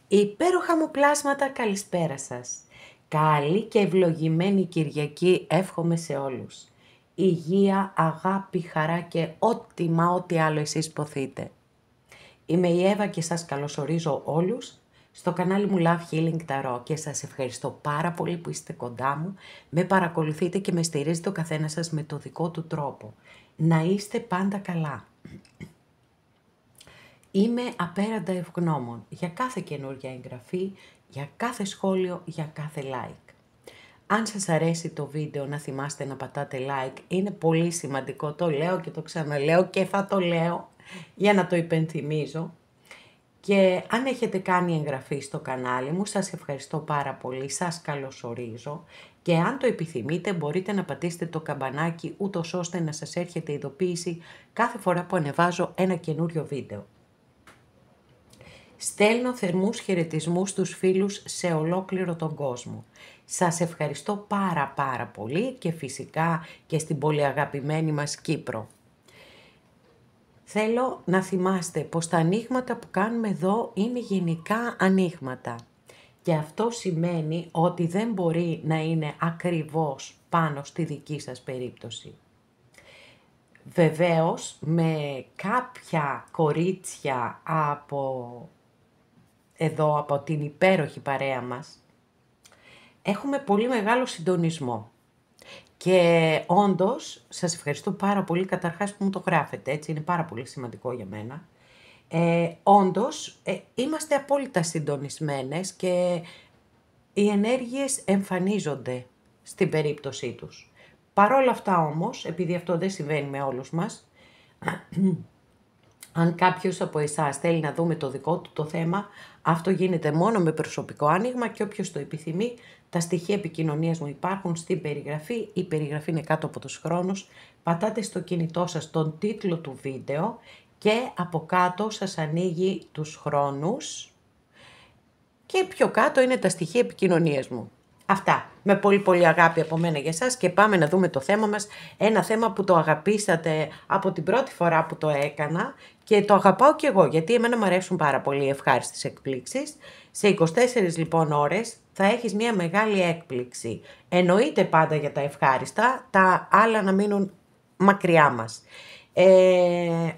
Υπέροχα μου πλάσματα, καλησπέρα σας. Καλή και ευλογημένη Κυριακή εύχομαι σε όλους. Υγεία, αγάπη, χαρά και ό,τι άλλο εσείς ποθείτε. Είμαι η Εύα και σας καλωσορίζω όλους στο κανάλι μου Love Healing Tarot και σας ευχαριστώ πάρα πολύ που είστε κοντά μου, με παρακολουθείτε και με στηρίζετε ο καθένας σας με το δικό του τρόπο. Να είστε πάντα καλά. Είμαι απέραντα ευγνώμων για κάθε καινούργια εγγραφή, για κάθε σχόλιο, για κάθε like. Αν σας αρέσει το βίντεο να θυμάστε να πατάτε like, είναι πολύ σημαντικό, το λέω και το ξαναλέω και θα το λέω για να το υπενθυμίζω. Και αν έχετε κάνει εγγραφή στο κανάλι μου, σας ευχαριστώ πάρα πολύ, σας καλωσορίζω και αν το επιθυμείτε μπορείτε να πατήσετε το καμπανάκι ούτως ώστε να σας έρχεται ειδοποίηση κάθε φορά που ανεβάζω ένα καινούριο βίντεο. Στέλνω θερμούς χαιρετισμούς στους φίλους σε ολόκληρο τον κόσμο. Σας ευχαριστώ πάρα πολύ και φυσικά και στην πολύ αγαπημένη μας Κύπρο. Θέλω να θυμάστε πως τα ανοίγματα που κάνουμε εδώ είναι γενικά ανοίγματα. Και αυτό σημαίνει ότι δεν μπορεί να είναι ακριβώς πάνω στη δική σας περίπτωση. Βεβαίως με κάποια κορίτσια εδώ από την υπέροχη παρέα μας, έχουμε πολύ μεγάλο συντονισμό. Και όντως, σας ευχαριστώ πάρα πολύ καταρχάς που μου το γράφετε, έτσι, είναι πάρα πολύ σημαντικό για μένα. Όντως, είμαστε απόλυτα συντονισμένες και οι ενέργειες εμφανίζονται στην περίπτωσή τους. Παρ' όλα αυτά όμως, επειδή αυτό δεν συμβαίνει με όλους μας, αν κάποιος από εσάς θέλει να δούμε το δικό του το θέμα, αυτό γίνεται μόνο με προσωπικό άνοιγμα και όποιος το επιθυμεί, τα στοιχεία επικοινωνίας μου υπάρχουν στην περιγραφή. Η περιγραφή είναι κάτω από τους χρόνους. Πατάτε στο κινητό σας τον τίτλο του βίντεο και από κάτω σας ανοίγει τους χρόνους και πιο κάτω είναι τα στοιχεία επικοινωνίας μου. Αυτά, με πολύ αγάπη από μένα για εσάς και πάμε να δούμε το θέμα μας. Ένα θέμα που το αγαπήσατε από την πρώτη φορά που το έκανα και το αγαπάω και εγώ, γιατί εμένα μου αρέσουν πάρα πολύ οι ευχάριστες εκπλήξεις. Σε 24 λοιπόν ώρες θα έχεις μια μεγάλη έκπληξη. Εννοείται πάντα για τα ευχάριστα, τα άλλα να μείνουν μακριά μας.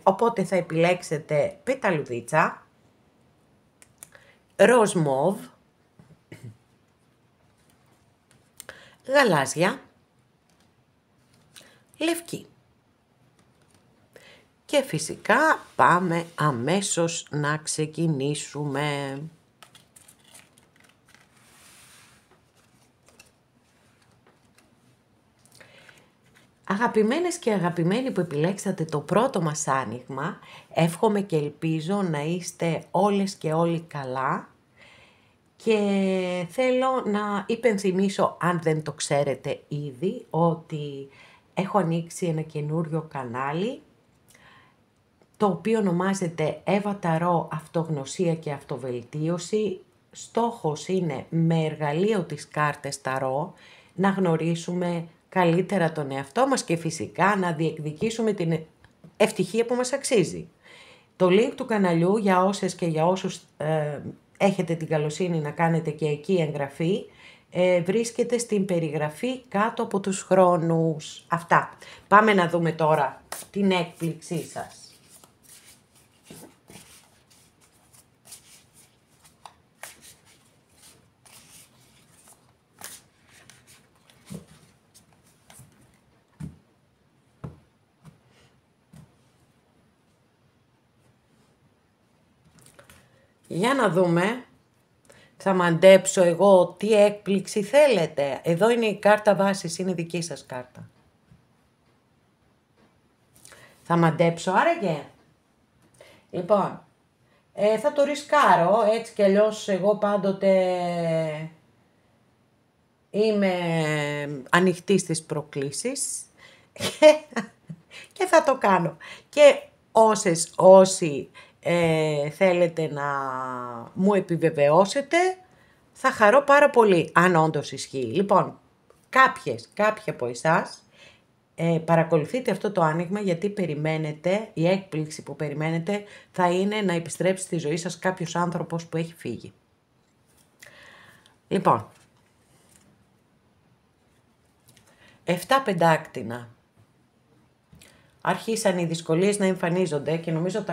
Οπότε θα επιλέξετε πεταλουδίτσα, ροζ μόβ, γαλάζια, λευκή. Και φυσικά πάμε αμέσως να ξεκινήσουμε. Αγαπημένες και αγαπημένοι που επιλέξατε το πρώτο μας άνοιγμα, εύχομαι και ελπίζω να είστε όλες και όλοι καλά. Και θέλω να υπενθυμίσω, αν δεν το ξέρετε ήδη, ότι έχω ανοίξει ένα καινούριο κανάλι, το οποίο ονομάζεται Εύα Ταρό Αυτογνωσία και Αυτοβελτίωση. Στόχος είναι με εργαλείο της κάρτες Ταρό να γνωρίσουμε καλύτερα τον εαυτό μας και φυσικά να διεκδικήσουμε την ευτυχία που μας αξίζει. Το link του καναλιού για όσες και για όσους έχετε την καλοσύνη να κάνετε και εκεί εγγραφή, βρίσκεται στην περιγραφή κάτω από τους χρόνους. Αυτά. Πάμε να δούμε τώρα την έκπληξή σας. Για να δούμε, θα μαντέψω εγώ τι έκπληξη θέλετε. Εδώ είναι η κάρτα βάσης, είναι δική σας κάρτα. Θα μαντέψω άραγε. Λοιπόν, θα το ρισκάρω, έτσι κι αλλιώς εγώ πάντοτε είμαι ανοιχτή στις προκλήσεις και θα το κάνω. Και όσοι θέλετε να μου επιβεβαιώσετε, θα χαρώ πάρα πολύ, αν όντως ισχύει. Λοιπόν, κάποιοι από εσάς παρακολουθείτε αυτό το άνοιγμα γιατί περιμένετε, η έκπληξη που περιμένετε θα είναι να επιστρέψει στη ζωή σας κάποιος άνθρωπος που έχει φύγει. Λοιπόν, 7 πεντάκτηνα. Άρχισαν οι δυσκολίες να εμφανίζονται και νομίζω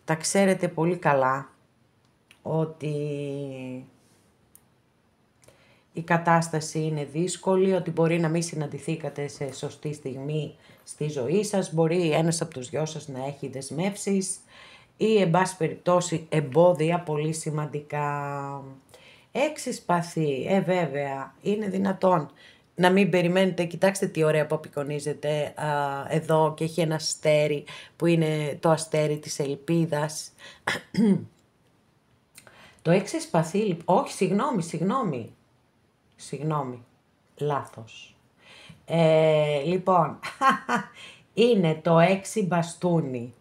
τα ξέρετε πολύ καλά ότι η κατάσταση είναι δύσκολη, ότι μπορεί να μην συναντηθήκατε σε σωστή στιγμή στη ζωή σας, μπορεί ένας από τους δυο σας να έχει δεσμεύσεις ή εν πάση περιπτώσει εμπόδια πολύ σημαντικά. 6 σπαθί, βέβαια, είναι δυνατόν να μην περιμένετε. Κοιτάξτε τι ωραία που απεικονίζεται εδώ και έχει ένα αστέρι που είναι το αστέρι της ελπίδας. Το 6 σπαθί, όχι, συγγνώμη, λάθος. Λοιπόν, είναι το 6 μπαστούνι.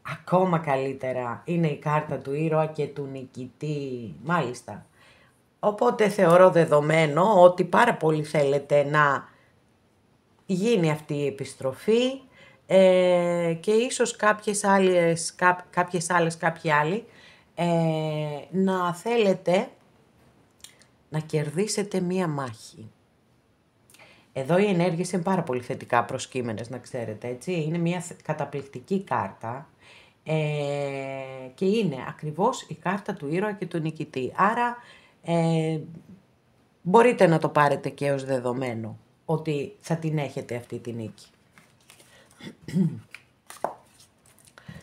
Ακόμα καλύτερα, είναι η κάρτα του ήρωα και του νικητή, μάλιστα. Οπότε θεωρώ δεδομένο ότι πάρα πολύ θέλετε να γίνει αυτή η επιστροφή και ίσως κάποιοι άλλοι να θέλετε να κερδίσετε μία μάχη. Εδώ οι ενέργειες είναι πάρα πολύ θετικά προσκύμενες, να ξέρετε, έτσι. Είναι μία καταπληκτική κάρτα και είναι ακριβώς η κάρτα του ήρωα και του νικητή. Άρα μπορείτε να το πάρετε και ως δεδομένο ότι θα την έχετε αυτή τη νίκη.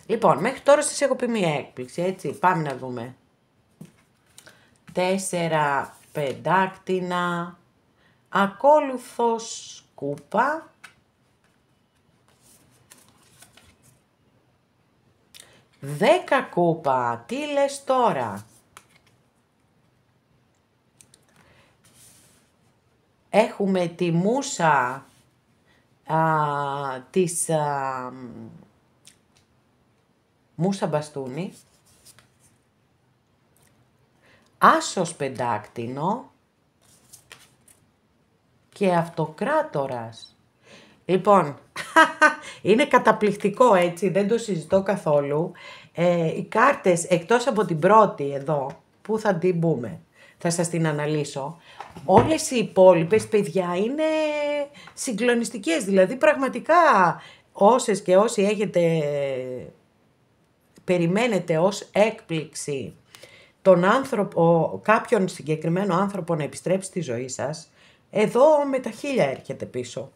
Λοιπόν, μέχρι τώρα σας έχω πει μία έκπληξη, έτσι. Πάμε να δούμε. 4 πεντάκτηνα, ακόλουθος κούπα, 10 κούπα, τι λες τώρα. Έχουμε τη μούσα της μούσα μπαστούνι, άσος πεντάκτηνο και αυτοκράτορας. Λοιπόν, είναι καταπληκτικό, έτσι, δεν το συζητώ καθόλου. Οι κάρτες, εκτός από την πρώτη εδώ, που θα την πούμε, θα σας την αναλύσω, όλες οι υπόλοιπες, παιδιά, είναι συγκλονιστικές. Δηλαδή, πραγματικά, όσες και όσοι έχετε, περιμένετε ως έκπληξη τον άνθρωπο, κάποιον συγκεκριμένο άνθρωπο να επιστρέψει στη ζωή σας, εδώ με τα 1000 έρχεται πίσω.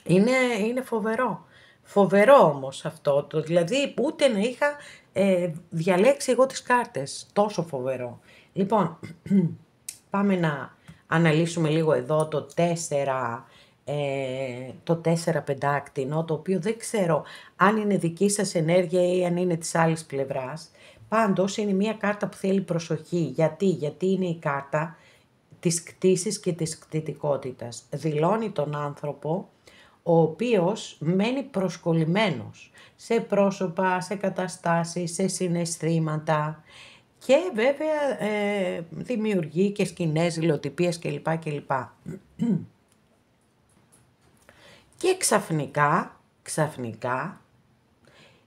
Είναι φοβερό. Φοβερό όμως αυτό, δηλαδή ούτε να είχα διαλέξει εγώ τις κάρτες, τόσο φοβερό. Λοιπόν, πάμε να αναλύσουμε λίγο εδώ το 4 πεντάκτηνο, το οποίο δεν ξέρω αν είναι δική σας ενέργεια ή αν είναι της άλλης πλευράς. Πάντως είναι μια κάρτα που θέλει προσοχή. Γιατί είναι η κάρτα της κτήσης και της κτητικότητας. Δηλώνει τον άνθρωπο ο οποίος μένει προσκολλημένος σε πρόσωπα, σε καταστάσεις, σε συναισθήματα και βέβαια δημιουργεί και σκηνές, υλοτυπίες κλπ. Και ξαφνικά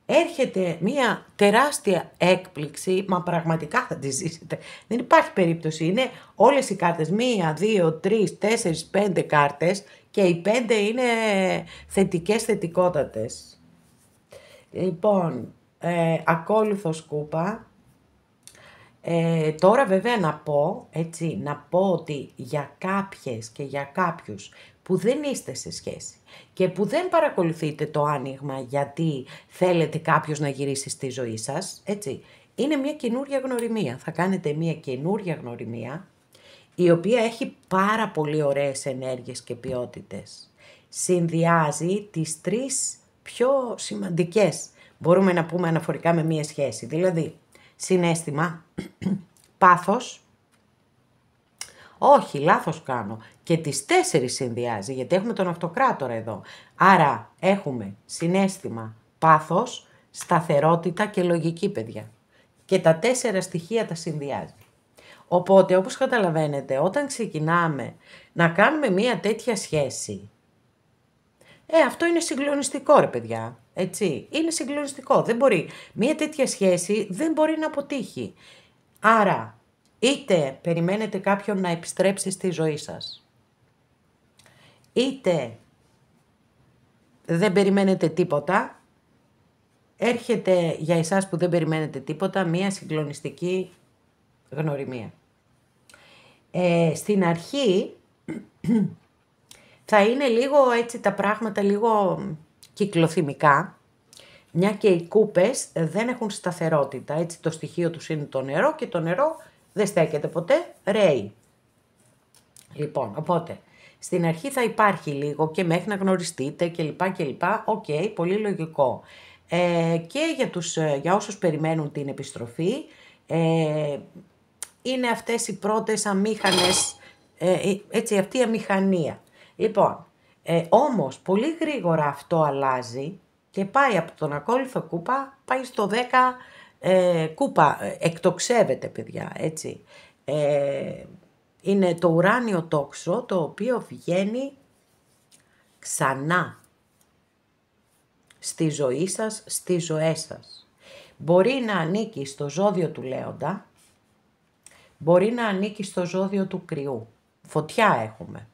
έρχεται μία τεράστια έκπληξη, μα πραγματικά θα τη ζήσετε. Δεν υπάρχει περίπτωση, είναι όλες οι κάρτες, 1, 2, 3, 4, 5 κάρτες και οι 5 είναι θετικότατες. Λοιπόν, ακόλουθος κούπα. Τώρα βέβαια να πω ότι για κάποιες και για κάποιους που δεν είστε σε σχέση και που δεν παρακολουθείτε το άνοιγμα γιατί θέλετε κάποιος να γυρίσει στη ζωή σας, έτσι, είναι μια καινούρια γνωριμία. Θα κάνετε μια καινούρια γνωριμία η οποία έχει πάρα πολύ ωραίες ενέργειες και ποιότητες. Συνδυάζει τις 3 πιο σημαντικές, μπορούμε να πούμε αναφορικά με μια σχέση, δηλαδή συναίσθημα, πάθος, όχι, λάθος κάνω, και τις 4 συνδυάζει, γιατί έχουμε τον αυτοκράτορα εδώ. Άρα έχουμε συναίσθημα, πάθος, σταθερότητα και λογική, παιδιά. Και τα 4 στοιχεία τα συνδυάζει. Οπότε, όπως καταλαβαίνετε, όταν ξεκινάμε να κάνουμε μία τέτοια σχέση, αυτό είναι συγκλονιστικό, ρε παιδιά, έτσι, είναι συγκλονιστικό. Δεν μπορεί, μία τέτοια σχέση δεν μπορεί να αποτύχει. Άρα, είτε περιμένετε κάποιον να επιστρέψει στη ζωή σας, είτε δεν περιμένετε τίποτα, έρχεται για εσάς που δεν περιμένετε τίποτα μία συγκλονιστική γνωριμία. Στην αρχή θα είναι λίγο έτσι τα πράγματα λίγο κυκλοθυμικά, μια και οι κούπες δεν έχουν σταθερότητα, έτσι το στοιχείο τους είναι το νερό και το νερό δεν στέκεται ποτέ, ρέει. Λοιπόν, οπότε, στην αρχή θα υπάρχει λίγο και μέχρι να γνωριστείτε κλπ. Οκ, πολύ λογικό. Και για όσους περιμένουν την επιστροφή, είναι αυτές οι πρώτες αμήχανες, έτσι αυτή η αμηχανία. Λοιπόν, όμως πολύ γρήγορα αυτό αλλάζει και πάει από τον ακόλουθο κούπα, πάει στο 10 κούπα, εκτοξεύεται παιδιά, έτσι. Είναι το ουράνιο τόξο το οποίο βγαίνει ξανά στη ζωή σας, στις ζωές σας. Μπορεί να ανήκει στο ζώδιο του Λέοντα, μπορεί να ανήκει στο ζώδιο του Κρυού. Φωτιά έχουμε.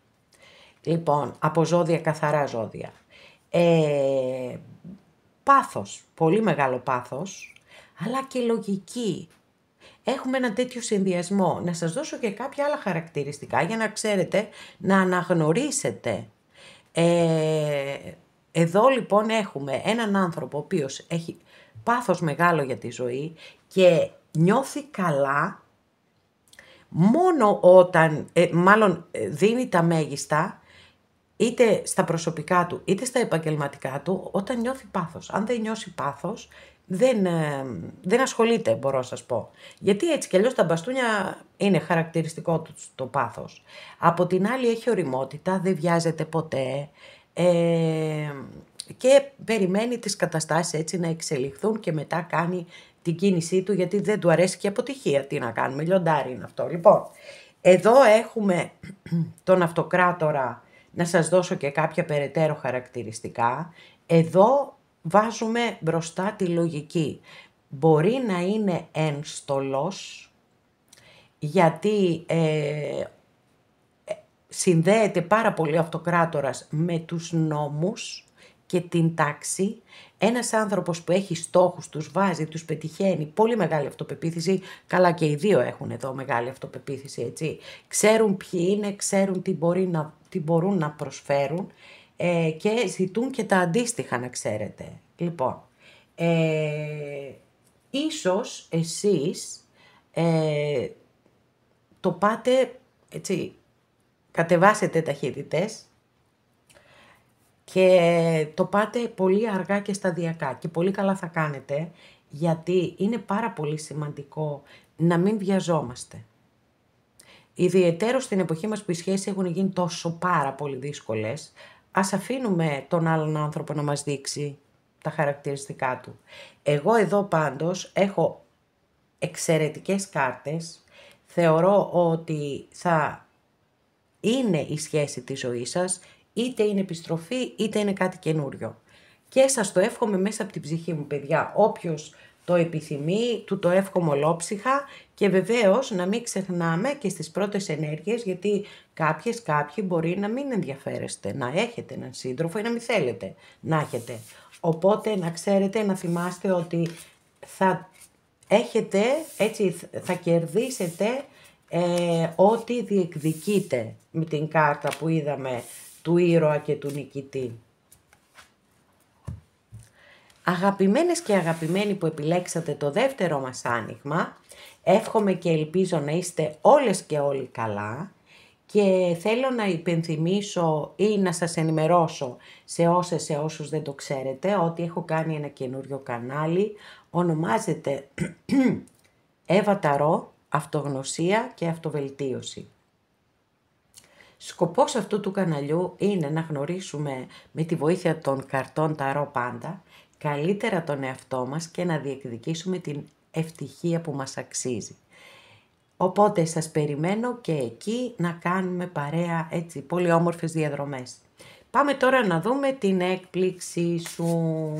Λοιπόν, από ζώδια, καθαρά ζώδια. Πάθος, πολύ μεγάλο πάθος, αλλά και λογική. Έχουμε ένα τέτοιο συνδυασμό. Να σας δώσω και κάποια άλλα χαρακτηριστικά για να ξέρετε, να αναγνωρίσετε. Εδώ λοιπόν έχουμε έναν άνθρωπο ο οποίος έχει πάθος μεγάλο για τη ζωή και νιώθει καλά μόνο όταν, δίνει τα μέγιστα, είτε στα προσωπικά του, είτε στα επαγγελματικά του, όταν νιώθει πάθος. Αν δεν νιώσει πάθος, δεν ασχολείται, μπορώ να σας πω. Γιατί έτσι κι αλλιώς τα μπαστούνια είναι χαρακτηριστικό του το πάθος. Από την άλλη έχει ωριμότητα, δεν βιάζεται ποτέ και περιμένει τις καταστάσεις έτσι να εξελιχθούν και μετά κάνει την κίνησή του, γιατί δεν του αρέσει και η αποτυχία. Τι να κάνουμε, λιοντάρι είναι αυτό. Λοιπόν, εδώ έχουμε τον αυτοκράτορα, να σας δώσω και κάποια περαιτέρω χαρακτηριστικά. Εδώ βάζουμε μπροστά τη λογική. Μπορεί να είναι ένστολος, γιατί συνδέεται πάρα πολύ ο αυτοκράτορας με τους νόμους και την τάξη. Ένας άνθρωπος που έχει στόχους, τους βάζει, τους πετυχαίνει, πολύ μεγάλη αυτοπεποίθηση, καλά και οι δύο έχουν εδώ μεγάλη αυτοπεποίθηση, έτσι. Ξέρουν ποιοι είναι, ξέρουν τι μπορούν να προσφέρουν και ζητούν και τα αντίστοιχα, να ξέρετε. Λοιπόν, ίσως εσείς το πάτε, έτσι, κατεβάσετε ταχύτητες και το πάτε πολύ αργά και σταδιακά και πολύ καλά θα κάνετε, γιατί είναι πάρα πολύ σημαντικό να μην βιαζόμαστε. Ιδιαιτέρως στην εποχή μας που οι σχέσεις έχουν γίνει τόσο πάρα πολύ δύσκολες, ας αφήνουμε τον άλλον άνθρωπο να μας δείξει τα χαρακτηριστικά του. Εγώ εδώ πάντως έχω εξαιρετικές κάρτες, θεωρώ ότι θα είναι η σχέση της ζωής σας, είτε είναι επιστροφή είτε είναι κάτι καινούριο. Και σας το εύχομαι μέσα από την ψυχή μου, παιδιά. Όποιος το επιθυμεί, του το εύχομαι ολόψυχα και βεβαίως να μην ξεχνάμε και στις πρώτες ενέργειες, γιατί κάποιοι μπορεί να μην ενδιαφέρεστε, να έχετε έναν σύντροφο ή να μην θέλετε να έχετε. Οπότε να ξέρετε, να θυμάστε ότι θα έχετε, έτσι θα κερδίσετε ό,τι διεκδικείτε με την κάρτα που είδαμε του ήρωα και του νικητή. Αγαπημένες και αγαπημένοι που επιλέξατε το δεύτερο μας άνοιγμα, εύχομαι και ελπίζω να είστε όλες και όλοι καλά και θέλω να υπενθυμίσω ή να σας ενημερώσω σε όσους δεν το ξέρετε, ότι έχω κάνει ένα καινούριο κανάλι, ονομάζεται Εύα Ταρό, αυτογνωσία και αυτοβελτίωση. Σκοπός αυτού του καναλιού είναι να γνωρίσουμε με τη βοήθεια των καρτών Ταρό πάντα καλύτερα τον εαυτό μας και να διεκδικήσουμε την ευτυχία που μας αξίζει. Οπότε σας περιμένω και εκεί να κάνουμε παρέα, έτσι, πολύ όμορφες διαδρομές. Πάμε τώρα να δούμε την έκπληξή σου.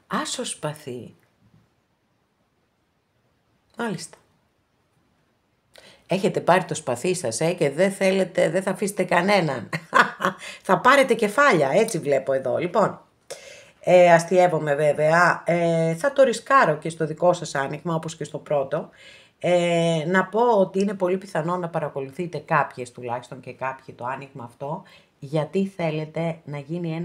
Άσος σπαθί. Μάλιστα. Έχετε πάρει το σπαθί σας και δεν θα αφήσετε κανέναν. Θα πάρετε κεφάλια, έτσι βλέπω εδώ. Λοιπόν, αστειεύομαι βέβαια. Θα το ρισκάρω και στο δικό σας άνοιγμα, όπως και στο πρώτο. Να πω ότι είναι πολύ πιθανό να παρακολουθείτε κάποιες τουλάχιστον και κάποιοι το άνοιγμα αυτό, γιατί θέλετε να γίνει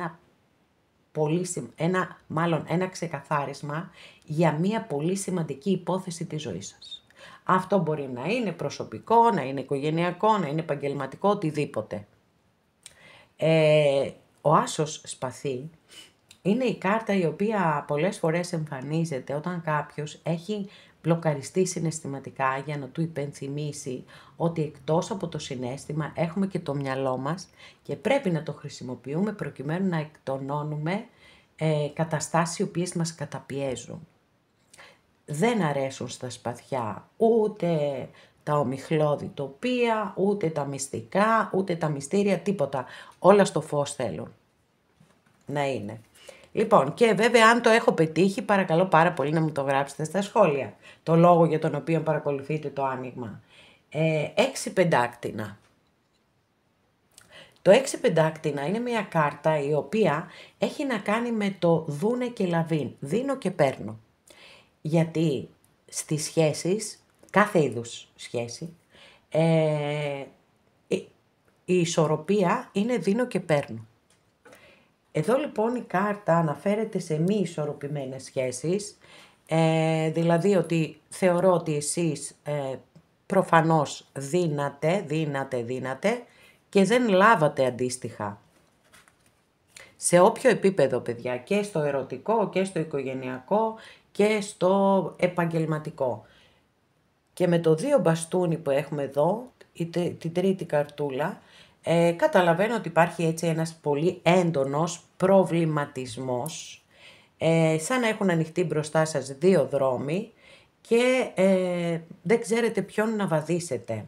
ένα ξεκαθάρισμα για μια πολύ σημαντική υπόθεση της ζωής σας. Αυτό μπορεί να είναι προσωπικό, να είναι οικογενειακό, να είναι επαγγελματικό, οτιδήποτε. Ο άσος σπαθί είναι η κάρτα η οποία πολλές φορές εμφανίζεται όταν κάποιος έχει μπλοκαριστεί συναισθηματικά για να του υπενθυμίσει ότι εκτός από το συναίσθημα έχουμε και το μυαλό μας και πρέπει να το χρησιμοποιούμε προκειμένου να εκτονώνουμε καταστάσεις οι οποίες μας καταπιέζουν. Δεν αρέσουν στα σπαθιά ούτε τα ομιχλώδη τοπία, ούτε τα μυστικά, ούτε τα μυστήρια, τίποτα. Όλα στο φως θέλουν να είναι. Λοιπόν, και βέβαια αν το έχω πετύχει, παρακαλώ πάρα πολύ να μου το γράψετε στα σχόλια. Το λόγο για τον οποίο παρακολουθείτε το άνοιγμα. 6 πεντάκτηνα. Το 6 πεντάκτηνα είναι μια κάρτα η οποία έχει να κάνει με το δούνε και λαβίν. Δίνω και παίρνω. Γιατί στις σχέσεις, κάθε είδους σχέση, η ισορροπία είναι δίνω και παίρνω. Εδώ λοιπόν η κάρτα αναφέρεται σε μη ισορροπημένες σχέσεις, δηλαδή ότι θεωρώ ότι εσείς προφανώς δίνατε και δεν λάβατε αντίστοιχα. Σε όποιο επίπεδο παιδιά, και στο ερωτικό και στο οικογενειακό και στο επαγγελματικό. Και με το 2 μπαστούνι που έχουμε εδώ, την τρίτη καρτούλα, καταλαβαίνω ότι υπάρχει έτσι ένας πολύ έντονος προβληματισμός, σαν να έχουν ανοιχτεί μπροστά σας 2 δρόμοι και δεν ξέρετε ποιον να βαδίσετε.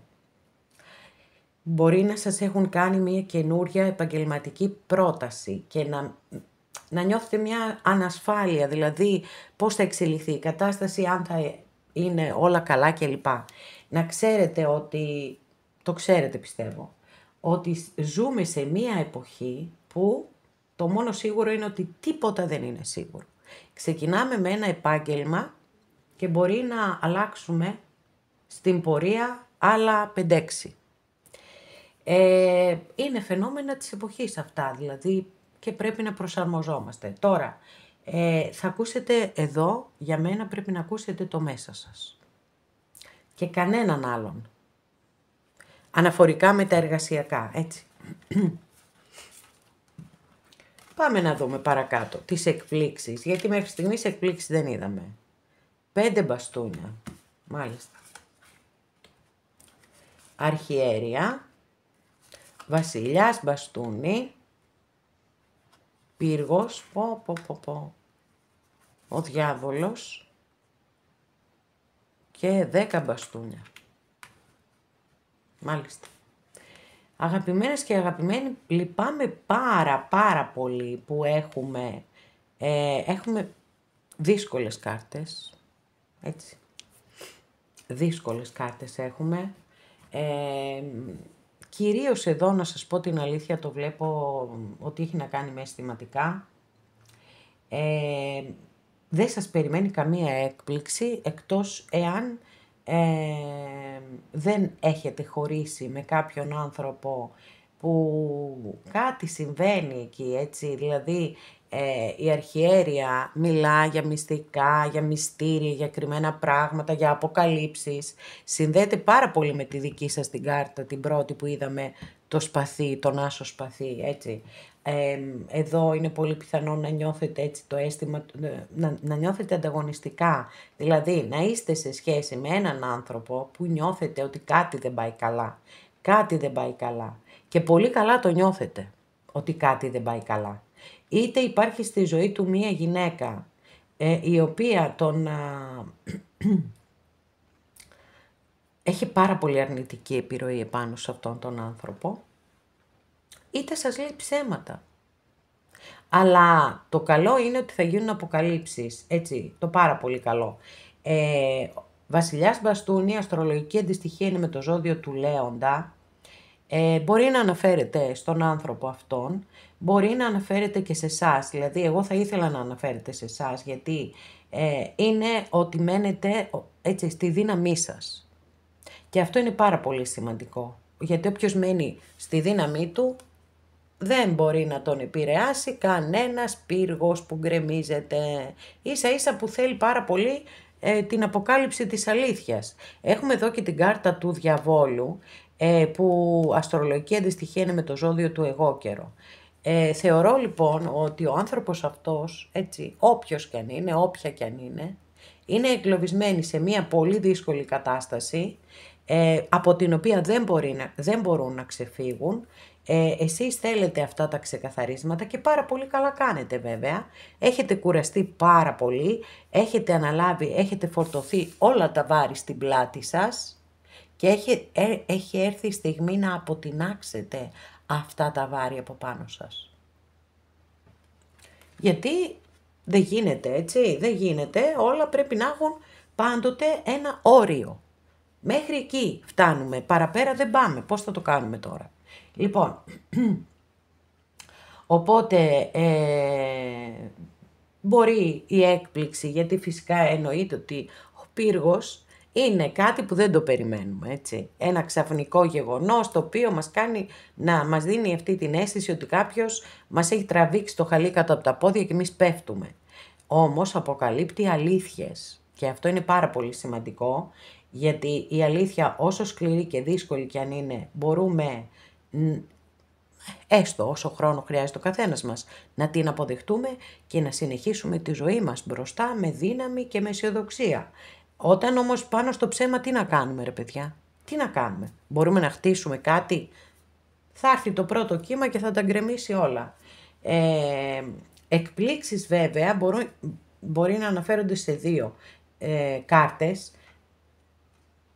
Μπορεί να σας έχουν κάνει μια καινούρια επαγγελματική πρόταση και να νιώθετε μια ανασφάλεια, δηλαδή πώς θα εξελιχθεί η κατάσταση, αν θα είναι όλα καλά κλπ. Να ξέρετε ότι, το ξέρετε πιστεύω, ότι ζούμε σε μια εποχή που το μόνο σίγουρο είναι ότι τίποτα δεν είναι σίγουρο. Ξεκινάμε με ένα επάγγελμα και μπορεί να αλλάξουμε στην πορεία άλλα 5-6. Είναι φαινόμενα της εποχής αυτά, δηλαδή, και πρέπει να προσαρμοζόμαστε. Τώρα, θα ακούσετε εδώ, για μένα πρέπει να ακούσετε το μέσα σας. Και κανέναν άλλον. Αναφορικά με τα εργασιακά, έτσι. Πάμε να δούμε παρακάτω τις εκπλήξεις, γιατί μέχρι στιγμής εκπλήξεις δεν είδαμε. 5 μπαστούνια, μάλιστα. Αρχιέρεια, βασιλιάς μπαστούνι, πύργος, ο διάβολος και 10 μπαστούνια. Μάλιστα. Αγαπημένες και αγαπημένοι, λυπάμαι πάρα πολύ που έχουμε δύσκολες κάρτες, έτσι. Δύσκολες κάρτες έχουμε. Κυρίως εδώ, να σας πω την αλήθεια, το βλέπω ότι έχει να κάνει με αισθηματικά. Δεν σας περιμένει καμία έκπληξη, εκτός εάν δεν έχετε χωρίσει με κάποιον άνθρωπο που κάτι συμβαίνει εκεί, έτσι, δηλαδή η αρχιέρεια μιλά για μυστικά, για μυστήρια, για κρυμμένα πράγματα, για αποκαλύψεις. Συνδέεται πάρα πολύ με τη δική σας την κάρτα, την πρώτη που είδαμε, το σπαθί, τον άσο σπαθί, έτσι. Εδώ είναι πολύ πιθανό να νιώθετε έτσι το αίσθημα, να νιώθετε ανταγωνιστικά. Δηλαδή να είστε σε σχέση με έναν άνθρωπο που νιώθετε ότι κάτι δεν πάει καλά. Κάτι δεν πάει καλά. Και πολύ καλά το νιώθετε ότι κάτι δεν πάει καλά. Είτε υπάρχει στη ζωή του μία γυναίκα η οποία έχει πάρα πολύ αρνητική επιρροή επάνω σε αυτόν τον άνθρωπο. είτε σας λέει ψέματα. Αλλά το καλό είναι ότι θα γίνουν αποκαλύψεις, έτσι, το πάρα πολύ καλό. Βασιλιάς Μπαστούνη, αστρολογική αντιστοιχεία είναι με το ζώδιο του Λέοντα. Μπορεί να αναφέρεται στον άνθρωπο αυτόν, μπορεί να αναφέρεται και σε εσάς, δηλαδή εγώ θα ήθελα να αναφέρεται σε εσάς, γιατί είναι ότι μένετε έτσι στη δύναμή σας. Και αυτό είναι πάρα πολύ σημαντικό, γιατί όποιος μένει στη δύναμή του, δεν μπορεί να τον επηρεάσει κανένας πύργος που γκρεμίζεται. Ίσα ίσα που θέλει πάρα πολύ την αποκάλυψη της αλήθειας. Έχουμε εδώ και την κάρτα του διαβόλου, που αστρολογική αντιστοιχεία είναι με το ζώδιο του εγώκερο. Θεωρώ λοιπόν ότι ο άνθρωπος αυτός, έτσι, όποιος κι αν είναι, όποια κι αν είναι εγκλωβισμένοι σε μια πολύ δύσκολη κατάσταση, από την οποία δεν μπορούν να ξεφύγουν. Εσείς θέλετε αυτά τα ξεκαθαρίσματα και πάρα πολύ καλά κάνετε βέβαια. Έχετε κουραστεί πάρα πολύ, έχετε αναλάβει, έχετε φορτωθεί όλα τα βάρη στην πλάτη σας και έχει έρθει η στιγμή να αποτινάξετε αυτά τα βάρη από πάνω σας. Γιατί δεν γίνεται, έτσι, δεν γίνεται, όλα πρέπει να έχουν πάντοτε ένα όριο. Μέχρι εκεί φτάνουμε, παραπέρα δεν πάμε, πώς θα το κάνουμε τώρα. Λοιπόν, οπότε μπορεί η έκπληξη, γιατί φυσικά εννοείται ότι ο πύργος είναι κάτι που δεν το περιμένουμε, έτσι. Ένα ξαφνικό γεγονός το οποίο μας κάνει να μας δίνει αυτή την αίσθηση ότι κάποιος μας έχει τραβήξει το χαλί κάτω από τα πόδια και εμείς πέφτουμε. Όμως αποκαλύπτει αλήθειες και αυτό είναι πάρα πολύ σημαντικό, γιατί η αλήθεια όσο σκληρή και δύσκολη κι αν είναι, μπορούμε, έστω όσο χρόνο χρειάζεται ο καθένας μας, να την αποδεχτούμε και να συνεχίσουμε τη ζωή μας μπροστά με δύναμη και με αισιοδοξία. Όταν όμως πάνω στο ψέμα τι να κάνουμε ρε παιδιά, τι να κάνουμε, μπορούμε να χτίσουμε κάτι, θα έρθει το πρώτο κύμα και θα τα γκρεμίσει όλα. Εκπλήξεις βέβαια μπορεί να αναφέρονται σε δύο κάρτες,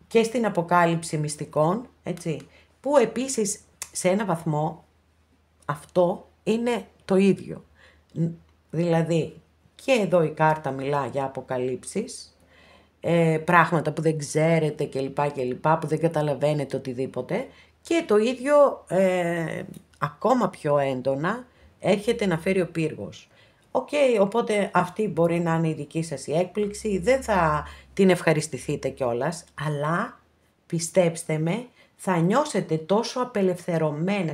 και στην αποκάλυψη μυστικών, έτσι, που επίσης σε ένα βαθμό αυτό είναι το ίδιο. Δηλαδή και εδώ η κάρτα μιλά για αποκαλύψεις, πράγματα που δεν ξέρετε κλπ, που δεν καταλαβαίνετε οτιδήποτε, και το ίδιο ακόμα πιο έντονα έρχεται να φέρει ο πύργος. Οπότε αυτή μπορεί να είναι η δική σας η έκπληξη, δεν θα την ευχαριστηθείτε κιόλας, αλλά πιστέψτε με, θα νιώσετε τόσο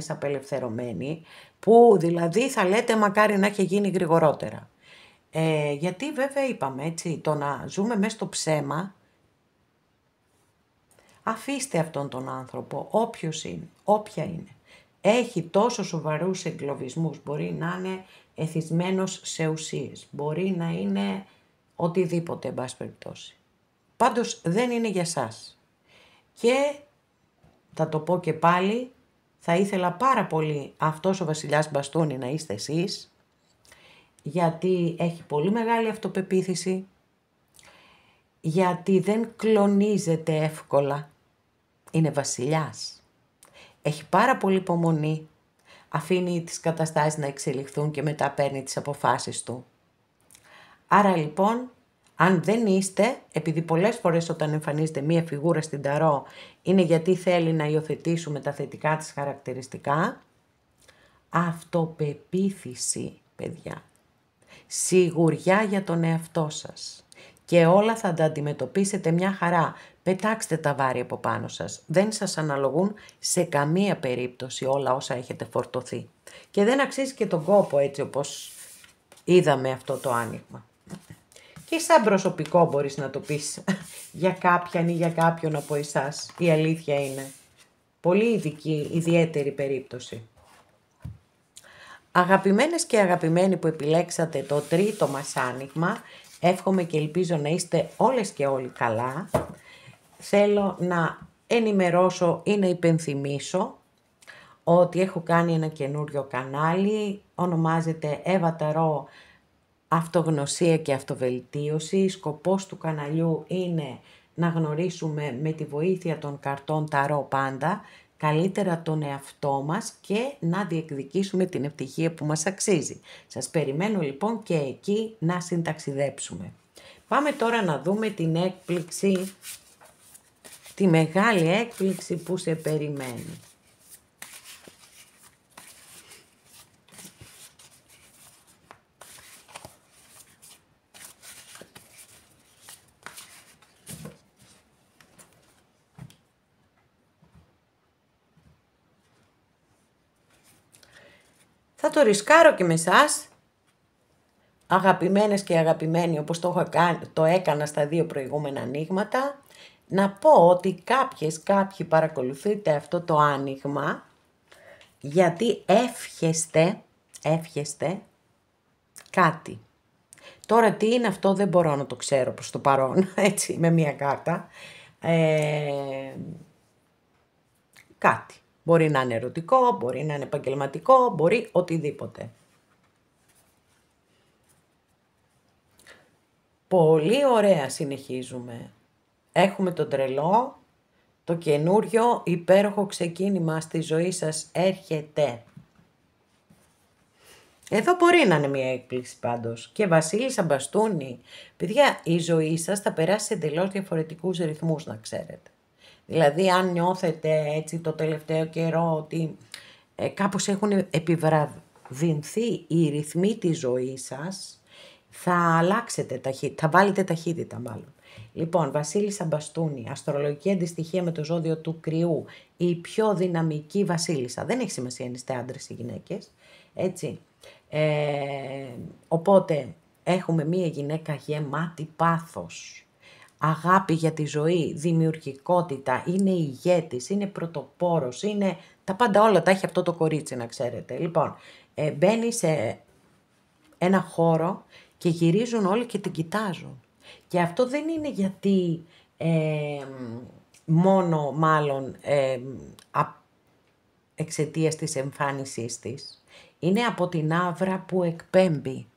απελευθερωμένοι, που δηλαδή θα λέτε μακάρι να έχει γίνει γρηγορότερα. Γιατί βέβαια είπαμε, έτσι, το να ζούμε μέσα στο ψέμα, αφήστε αυτόν τον άνθρωπο, όποιος είναι, όποια είναι. Έχει τόσο σοβαρούς εγκλωβισμούς, μπορεί να είναι εθισμένος σε ουσίες, μπορεί να είναι οτιδήποτε, εν πάση περιπτώσει. Πάντως δεν είναι για σας. Και θα το πω και πάλι, θα ήθελα πάρα πολύ αυτός ο βασιλιάς Μπαστούνη να είστε εσείς, γιατί έχει πολύ μεγάλη αυτοπεποίθηση, γιατί δεν κλονίζεται εύκολα, είναι βασιλιάς. Έχει πάρα πολύ υπομονή, αφήνει τις καταστάσεις να εξελιχθούν και μετά παίρνει τις αποφάσεις του. Άρα λοιπόν, αν δεν είστε, επειδή πολλές φορές όταν εμφανίζεται μία φιγούρα στην ταρό, είναι γιατί θέλει να υιοθετήσουμε τα θετικά της χαρακτηριστικά, αυτοπεποίθηση, παιδιά. Σιγουριά για τον εαυτό σας. Και όλα θα τα αντιμετωπίσετε μια χαρά. Πετάξτε τα βάρη από πάνω σας. Δεν σας αναλογούν σε καμία περίπτωση όλα όσα έχετε φορτωθεί. Και δεν αξίζει και τον κόπο, έτσι όπως είδαμε αυτό το άνοιγμα. Και σαν προσωπικό μπορείς να το πεις για κάποιαν ή για κάποιον από εσάς. Η αλήθεια είναι. Πολύ ειδική, ιδιαίτερη περίπτωση. Αγαπημένες και αγαπημένοι που επιλέξατε το τρίτο μας άνοιγμα, εύχομαι και ελπίζω να είστε όλες και όλοι καλά. Θέλω να ενημερώσω ή να υπενθυμίσω ότι έχω κάνει ένα καινούριο κανάλι, ονομάζεται Εύα Ταρό Αυτογνωσία και Αυτοβελτίωση. Σκοπός του καναλιού είναι να γνωρίσουμε με τη βοήθεια των καρτών Ταρό πάντα καλύτερα τον εαυτό μας και να διεκδικήσουμε την ευτυχία που μας αξίζει. Σας περιμένω λοιπόν και εκεί να συνταξιδέψουμε. Πάμε τώρα να δούμε την έκπληξη, τη μεγάλη έκπληξη που σε περιμένει. Θα το ρισκάρω και με εσάς, αγαπημένες και αγαπημένοι, όπως το έκανα στα 2 προηγούμενα ανοίγματα, να πω ότι κάποιοι παρακολουθείτε αυτό το άνοιγμα, γιατί εύχεστε κάτι. Τώρα τι είναι αυτό δεν μπορώ να το ξέρω προς το παρόν, έτσι, με μία κάρτα. Κάτι. Μπορεί να είναι ερωτικό, μπορεί να είναι επαγγελματικό, μπορεί οτιδήποτε. Πολύ ωραία συνεχίζουμε. Έχουμε τον τρελό, το καινούριο υπέροχο ξεκίνημα στη ζωή σας έρχεται. Εδώ μπορεί να είναι μια έκπληξη πάντως. Και Βασίλισσα Μπαστούνη. Παιδιά, η ζωή σας θα περάσει σε εντελώς διαφορετικούς ρυθμούς, να ξέρετε. Δηλαδή, αν νιώθετε έτσι το τελευταίο καιρό ότι κάπως έχουν επιβραδυνθεί οι ρυθμοί της ζωής σας, θα αλλάξετε ταχύτητα, θα βάλετε ταχύτητα μάλλον. Λοιπόν, Βασίλισσα Μπαστούνη, αστρολογική αντιστοιχεία με το ζώδιο του Κρυού, η πιο δυναμική βασίλισσα. Δεν έχει σημασία αν είστε άντρες ή γυναίκες, έτσι. Οπότε έχουμε μία γυναίκα γεμάτη πάθος, αγάπη για τη ζωή, δημιουργικότητα, είναι ηγέτης, είναι πρωτοπόρος, είναι τα πάντα όλα, τα έχει αυτό το κορίτσι, να ξέρετε. Λοιπόν, μπαίνει σε ένα χώρο και γυρίζουν όλοι και την κοιτάζουν. Και αυτό δεν είναι γιατί μόνο μάλλον εξαιτίας της εμφάνισής της. Είναι από την άβρα που εκπέμπει.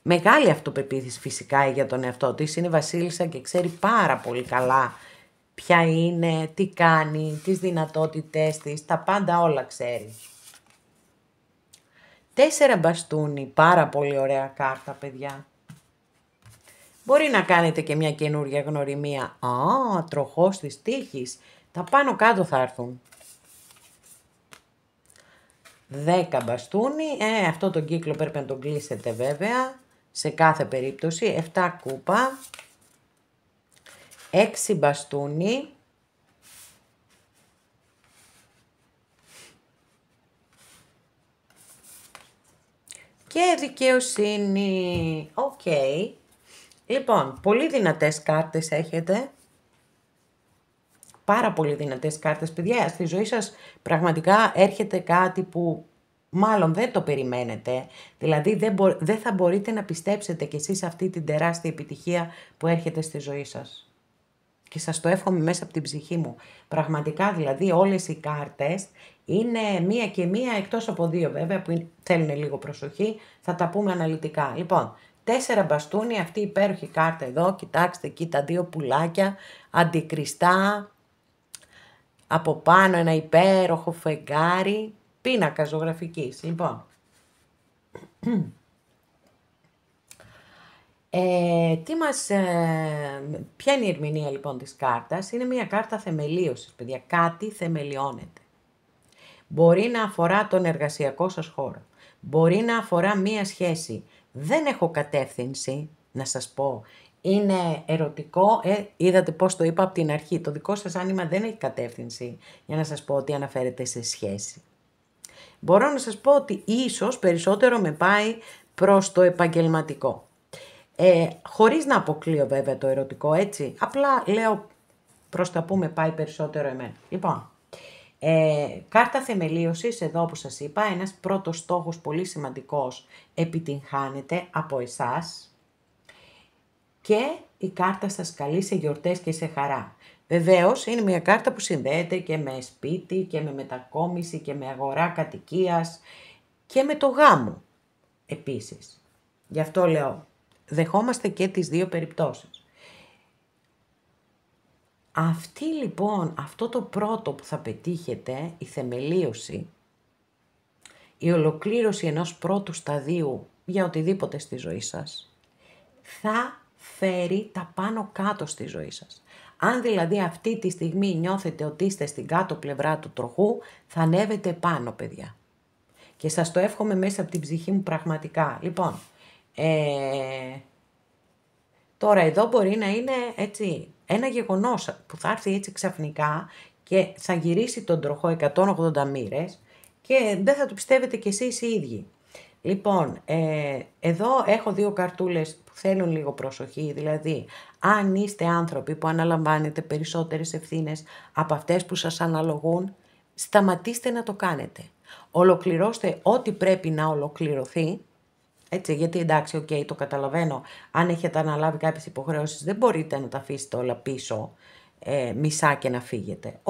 Μεγάλη αυτοπεποίθηση φυσικά για τον εαυτό της. Είναι βασίλισσα και ξέρει πάρα πολύ καλά ποια είναι, τι κάνει, τις δυνατότητές της, τα πάντα όλα ξέρει. 4 μπαστούνι, πάρα πολύ ωραία κάρτα, παιδιά. Μπορεί να κάνετε και μια καινούρια γνωριμία. Τροχός της τύχης. Τα πάνω κάτω θα έρθουν. 10 μπαστούνι. Αυτό τον κύκλο πρέπει να τον κλείσετε βέβαια. Σε κάθε περίπτωση. 7 κούπα. 6 μπαστούνι. Και δικαιοσύνη. Οκ. Λοιπόν, πολύ δυνατές κάρτες έχετε. Πάρα πολύ δυνατές κάρτες, παιδιά. Στη ζωή σας πραγματικά έρχεται κάτι που μάλλον δεν το περιμένετε. Δηλαδή δεν θα μπορείτε να πιστέψετε κι εσείς αυτή την τεράστια επιτυχία που έρχεται στη ζωή σας. Και σας το εύχομαι μέσα από την ψυχή μου. Πραγματικά δηλαδή όλες οι κάρτες είναι μία και μία, εκτός από 2 βέβαια που θέλουν λίγο προσοχή. Θα τα πούμε αναλυτικά. Λοιπόν, 4 μπαστούνι, αυτή η υπέροχη κάρτα εδώ. Κοιτάξτε εκεί τα 2 πουλάκια αντικριστά. Από πάνω ένα υπέροχο φεγγάρι. Πίνακα ζωγραφικής. Λοιπόν, ποια είναι η ερμηνεία λοιπόν της κάρτας? Είναι μια κάρτα θεμελίωσης, παιδιά. Κάτι θεμελιώνεται. Μπορεί να αφορά τον εργασιακό σας χώρο. Μπορεί να αφορά μία σχέση. Δεν έχω κατεύθυνση, να σας πω. Είναι ερωτικό. Είδατε πώς το είπα από την αρχή. Το δικό σας άνοιγμα δεν έχει κατεύθυνση για να σας πω ότι αναφέρεται σε σχέση. Μπορώ να σας πω ότι ίσως περισσότερο με πάει προς το επαγγελματικό. Χωρίς να αποκλείω βέβαια το ερωτικό, έτσι. Απλά λέω προς τα που με πάει περισσότερο εμένα. Λοιπόν, κάρτα θεμελίωσης, εδώ όπως σας είπα, ένας πρώτος στόχος πολύ σημαντικός επιτυγχάνεται από εσάς και η κάρτα σας καλεί σε γιορτές και σε χαρά. Βεβαίως είναι μια κάρτα που συνδέεται και με σπίτι και με μετακόμιση και με αγορά κατοικίας και με το γάμο επίσης. Γι' αυτό λέω, δεχόμαστε και τις 2 περιπτώσεις. Αυτή λοιπόν, αυτό το πρώτο που θα πετύχετε, η θεμελίωση, η ολοκλήρωση ενός πρώτου σταδίου για οτιδήποτε στη ζωή σας, θα φέρει τα πάνω κάτω στη ζωή σας. Αν δηλαδή αυτή τη στιγμή νιώθετε ότι είστε στην κάτω πλευρά του τροχού, θα ανέβετε πάνω, παιδιά. Και σας το εύχομαι μέσα από την ψυχή μου πραγματικά. Λοιπόν, τώρα εδώ μπορεί να είναι έτσι ένα γεγονός που θα έρθει έτσι ξαφνικά και θα γυρίσει τον τροχό 180 μοίρες και δεν θα το πιστεύετε κι εσείς οι ίδιοι. Λοιπόν, εδώ έχω δύο καρτούλες που θέλουν λίγο προσοχή, δηλαδή αν είστε άνθρωποι που αναλαμβάνετε περισσότερες ευθύνες από αυτές που σας αναλογούν, σταματήστε να το κάνετε. Ολοκληρώστε ό,τι πρέπει να ολοκληρωθεί, έτσι, γιατί εντάξει, το καταλαβαίνω, αν έχετε αναλάβει κάποιες υποχρεώσεις δεν μπορείτε να τα αφήσετε όλα πίσω μισά και να φύγετε.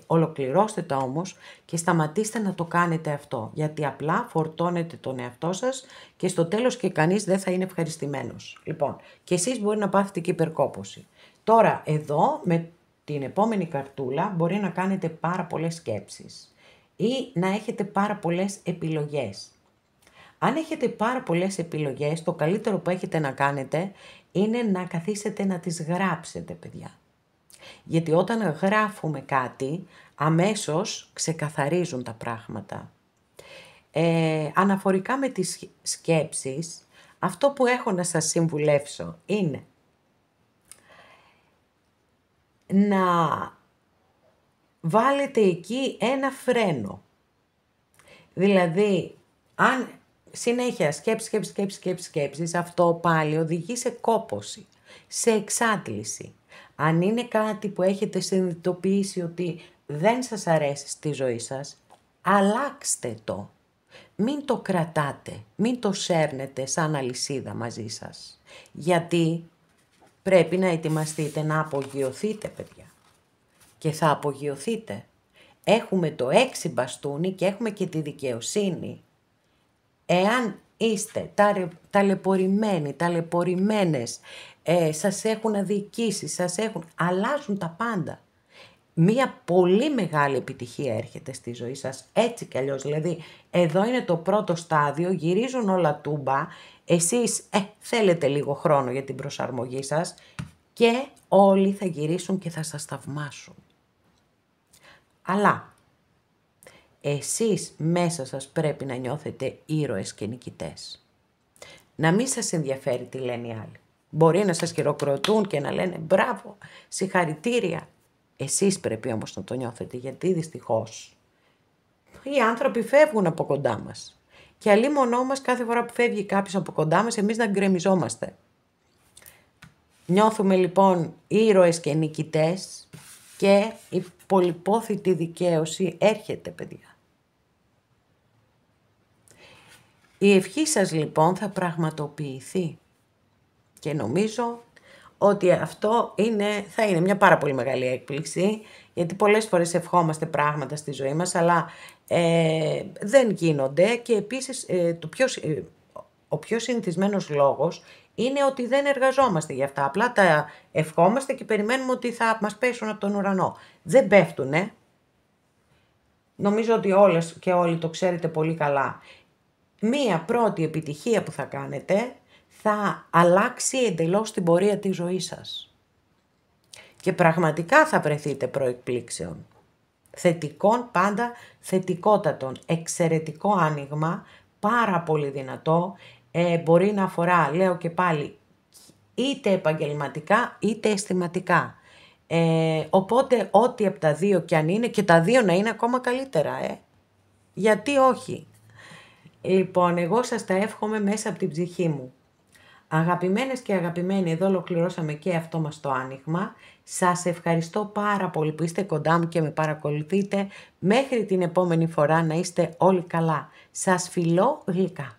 Ολοκληρώστε τα όμως και σταματήστε να το κάνετε αυτό, γιατί απλά φορτώνετε τον εαυτό σας και στο τέλος και κανείς δεν θα είναι ευχαριστημένος. Λοιπόν, και εσείς μπορεί να πάθετε και υπερκόπωση. Τώρα εδώ με την επόμενη καρτούλα μπορεί να κάνετε πάρα πολλές σκέψεις ή να έχετε πάρα πολλές επιλογές. Αν έχετε πάρα πολλές επιλογές, το καλύτερο που έχετε να κάνετε είναι να καθίσετε να τις γράψετε, παιδιά. Γιατί όταν γράφουμε κάτι, αμέσως ξεκαθαρίζουν τα πράγματα. Αναφορικά με τις σκέψεις, αυτό που έχω να σας συμβουλεύσω είναι να βάλετε εκεί ένα φρένο. Δηλαδή, αν συνέχεια σκέψεις, αυτό πάλι οδηγεί σε κόπωση, σε εξάντληση. Αν είναι κάτι που έχετε συνειδητοποιήσει ότι δεν σας αρέσει στη ζωή σας, αλλάξτε το. Μην το κρατάτε, μην το σέρνετε σαν αλυσίδα μαζί σας. Γιατί πρέπει να ετοιμαστείτε να απογειωθείτε, παιδιά. Και θα απογειωθείτε. Έχουμε το 6 μπαστούνι και έχουμε και τη δικαιοσύνη. Εάν είστε ταλαιπωρημένοι, ταλαιπωρημένες, σας έχουν αδικήσει, αλλάζουν τα πάντα. Μία πολύ μεγάλη επιτυχία έρχεται στη ζωή σας, έτσι κι αλλιώς. Δηλαδή, εδώ είναι το πρώτο στάδιο, γυρίζουν όλα τούμπα, εσείς θέλετε λίγο χρόνο για την προσαρμογή σας και όλοι θα γυρίσουν και θα σας θαυμάσουν. Αλλά εσείς μέσα σας πρέπει να νιώθετε ήρωες και νικητές. Να μην σας ενδιαφέρει τι λένε οι άλλοι. Μπορεί να σας χειροκροτούν και να λένε μπράβο, συγχαρητήρια. Εσείς πρέπει όμως να το νιώθετε, γιατί δυστυχώς οι άνθρωποι φεύγουν από κοντά μας. Και αλίμονό μας κάθε φορά που φεύγει κάποιος από κοντά μας, εμείς να γκρεμιζόμαστε. Νιώθουμε λοιπόν ήρωες και νικητές και η πολυπόθητη δικαίωση έρχεται, παιδιά. Η ευχή σας λοιπόν θα πραγματοποιηθεί και νομίζω ότι αυτό θα είναι μια πάρα πολύ μεγάλη έκπληξη, γιατί πολλές φορές ευχόμαστε πράγματα στη ζωή μας, αλλά δεν γίνονται και επίσης ο πιο συνηθισμένος λόγος είναι ότι δεν εργαζόμαστε για αυτά. Απλά τα ευχόμαστε και περιμένουμε ότι θα μας πέσουν από τον ουρανό. Δεν πέφτουνε. Νομίζω ότι όλες και όλοι το ξέρετε πολύ καλά. Μία πρώτη επιτυχία που θα κάνετε θα αλλάξει εντελώς την πορεία της ζωής σας. Και πραγματικά θα βρεθείτε προεκπλήξεων. Θετικών, πάντα θετικότατων. Εξαιρετικό άνοιγμα, πάρα πολύ δυνατό. Μπορεί να αφορά, λέω και πάλι, είτε επαγγελματικά είτε αισθηματικά. Οπότε ό,τι από τα δύο κι αν είναι, και τα δύο να είναι ακόμα καλύτερα. Γιατί όχι. Λοιπόν, εγώ σας τα εύχομαι μέσα από την ψυχή μου. Αγαπημένες και αγαπημένοι, εδώ ολοκληρώσαμε και αυτό μας το άνοιγμα. Σας ευχαριστώ πάρα πολύ που είστε κοντά μου και με παρακολουθείτε. Μέχρι την επόμενη φορά να είστε όλοι καλά. Σας φιλώ γλυκά.